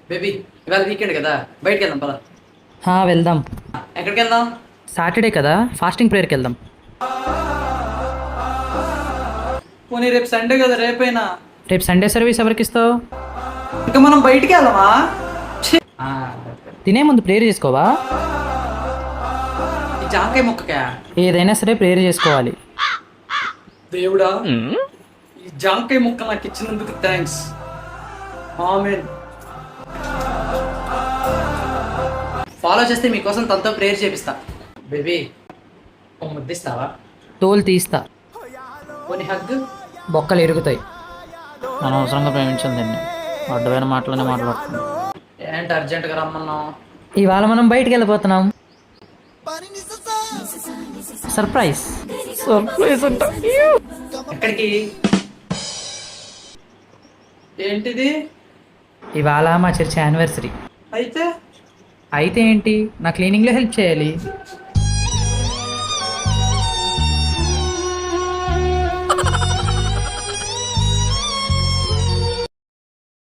Baby ఇవాళ weekend కదా బయటికి వెళ్దాం పద. వెళ్దాం. ఎక్కడికి వెళ్దాం? సాటర్డే కదా, ఫాస్టింగ్ ప్రేయర్కి వెళ్దాం. పోనీ రేపు సండే కదా, రేపైనా. రేపు సండే సర్వీస్ ఎవరికి ఇస్తావు? ఇంకా మనం బయటికి వెళ్దామా? ఛీ! తినే ముందు ప్రేయర్ చేసుకోవా? ఈ జాంకాయ ముక్కకా? ఏదైనా సరే ప్రేయర్ చేసుకోవాలి. దేవుడా, ఈ జాంకాయ ముక్క నాకు ఇచ్చినందుకు థ్యాంక్స్. ఆమేన్. ఫాలో చేస్తే మీకోసం తనతో ప్రేయర్ చేపిస్తా. బేబీ ఓ ముద్దిస్తావా? తోలు తీస్తా. పోనీ హగ్. బొక్కలు ఎరుగుతాయి. అనవసరంగా ప్రేమించింది దీన్ని. అడ్డమైన మాటలనే మాట్లాడుతుంది. ఏంటి అర్జెంటుగా రమ్మన్నావు? ఇవాళ మనం బయటికి వెళ్ళిపోతున్నాం. సర్ప్రైజ్. సర్ప్రైజ్ అంట. ఎక్కడికి? ఏంటిది? ఇవాళ మా చర్చ్ యానివర్సరీ. అయితే అయితే ఏంటి, నా క్లీనింగ్లో హెల్ప్ చేయాలి.